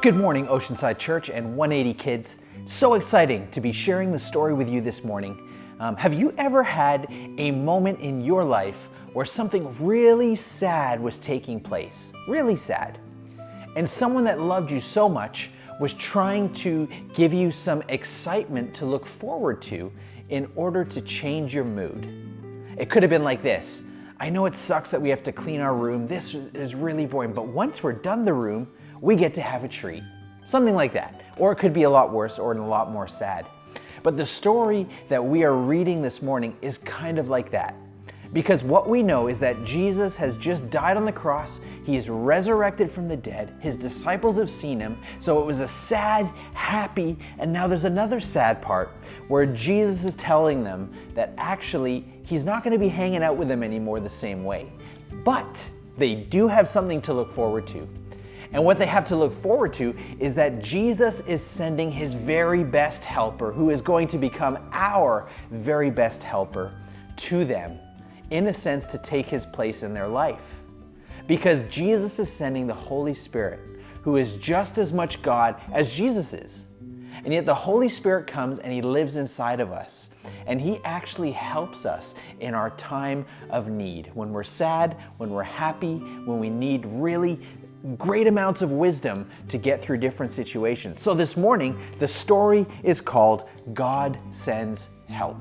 Good morning, Oceanside Church and 180 kids. So exciting to be sharing the story with you this morning. Have you ever had a moment in your life where something really sad was taking place? Really sad. And someone that loved you so much was trying to give you some excitement to look forward to in order to change your mood. It could have been like this. I know it sucks that we have to clean our room. This is really boring, but once we're done the room, we get to have a treat. Something like that. Or it could be a lot worse or a lot more sad. But the story that we are reading this morning is kind of like that. Because what we know is that Jesus has just died on the cross. He is resurrected from the dead. His disciples have seen him. So it was a sad, happy, and now there's another sad part where Jesus is telling them that actually he's not going to be hanging out with them anymore the same way. But they do have something to look forward to. And what they have to look forward to is that Jesus is sending his very best helper, who is going to become our very best helper, to them, in a sense, to take his place in their life. Because Jesus is sending the Holy Spirit, who is just as much God as Jesus is. And yet the Holy Spirit comes and he lives inside of us. And he actually helps us in our time of need. When we're sad, when we're happy, when we need really great amounts of wisdom to get through different situations. So this morning, the story is called God Sends Help.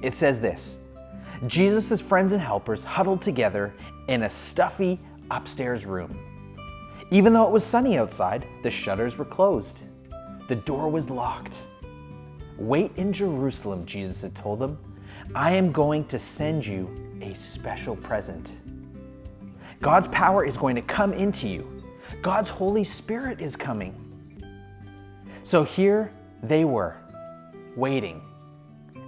It says this: Jesus' friends and helpers huddled together in a stuffy upstairs room. Even though it was sunny outside, the shutters were closed. The door was locked. Wait in Jerusalem, Jesus had told them. I am going to send you a special present. God's power is going to come into you. God's Holy Spirit is coming. So here they were, waiting.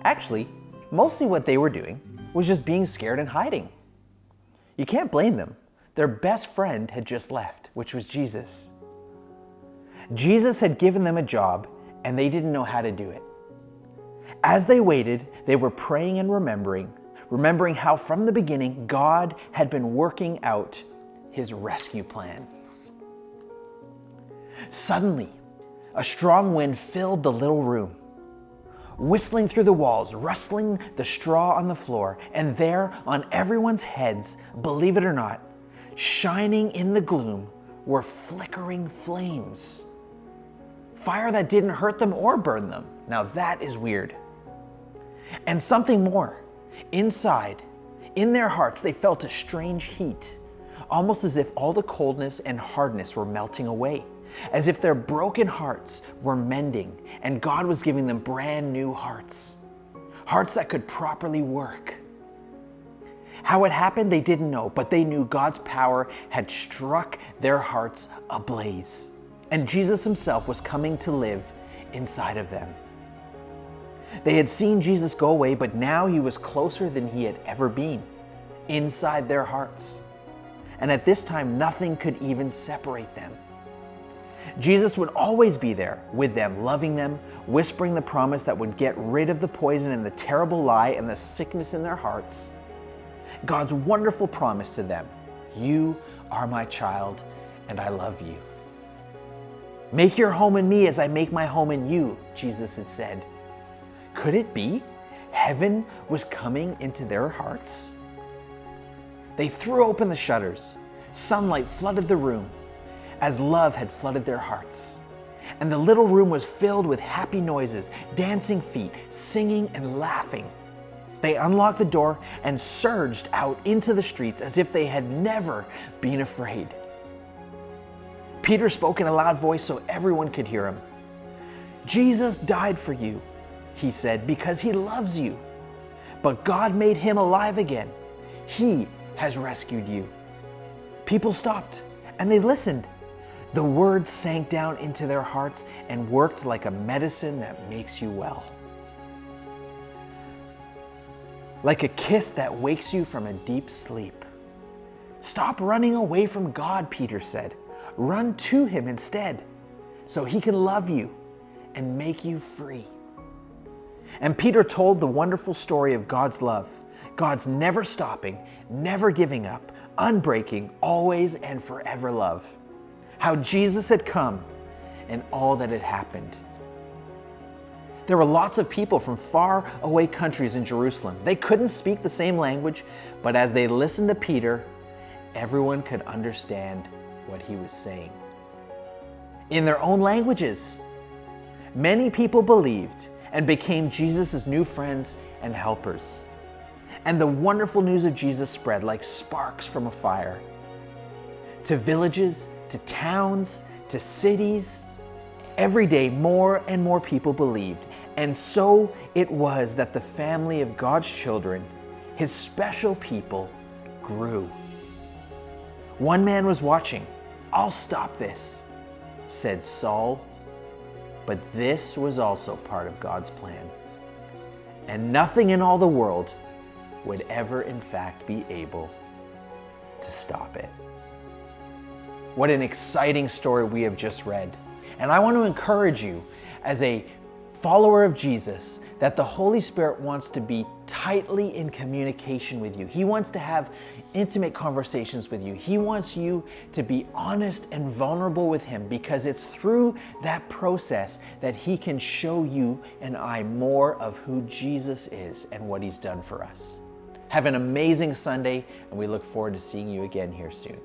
Actually, mostly what they were doing was just being scared and hiding. You can't blame them. Their best friend had just left, which was Jesus. Jesus had given them a job, and they didn't know how to do it. As they waited, they were praying and remembering how from the beginning God had been working out his rescue plan. Suddenly, a strong wind filled the little room, whistling through the walls, rustling the straw on the floor, and there on everyone's heads, believe it or not, shining in the gloom, were flickering flames. Fire that didn't hurt them or burn them. Now that is weird. And something more. Inside, in their hearts, they felt a strange heat, almost as if all the coldness and hardness were melting away, as if their broken hearts were mending and God was giving them brand new hearts, hearts that could properly work. How it happened, they didn't know, but they knew God's power had struck their hearts ablaze, and Jesus himself was coming to live inside of them. They had seen Jesus go away, but now he was closer than he had ever been, inside their hearts. And at this time, nothing could even separate them. Jesus would always be there with them, loving them, whispering the promise that would get rid of the poison and the terrible lie and the sickness in their hearts. God's wonderful promise to them: you are my child and I love you. Make your home in me as I make my home in you, Jesus had said. Could it be heaven was coming into their hearts? They threw open the shutters. Sunlight flooded the room as love had flooded their hearts. And the little room was filled with happy noises, dancing feet, singing and laughing. They unlocked the door and surged out into the streets as if they had never been afraid. Peter spoke in a loud voice so everyone could hear him. Jesus died for you, he said, because he loves you. But God made him alive again. He has rescued you. People stopped and they listened. The words sank down into their hearts and worked like a medicine that makes you well. Like a kiss that wakes you from a deep sleep. Stop running away from God, Peter said. Run to him instead, so he can love you and make you free. And Peter told the wonderful story of God's love, God's never stopping, never giving up, unbreaking, always and forever love. how Jesus had come and all that had happened. There were lots of people from far away countries in Jerusalem. They couldn't speak the same language, but as they listened to Peter, everyone could understand what he was saying in their own languages. Many people believed and became Jesus' new friends and helpers. And the wonderful news of Jesus spread like sparks from a fire to villages, to towns, to cities. Every day, more and more people believed. And so it was that the family of God's children, his special people, grew. One man was watching. "I'll stop this," said Saul. But this was also part of God's plan. And nothing in all the world would ever, in fact, be able to stop it. What an exciting story we have just read. And I want to encourage you, as a follower of Jesus, that the Holy Spirit wants to be tightly in communication with you. He wants to have intimate conversations with you. He wants you to be honest and vulnerable with him, because it's through that process that he can show you and I more of who Jesus is and what he's done for us. Have an amazing Sunday, and we look forward to seeing you again here soon.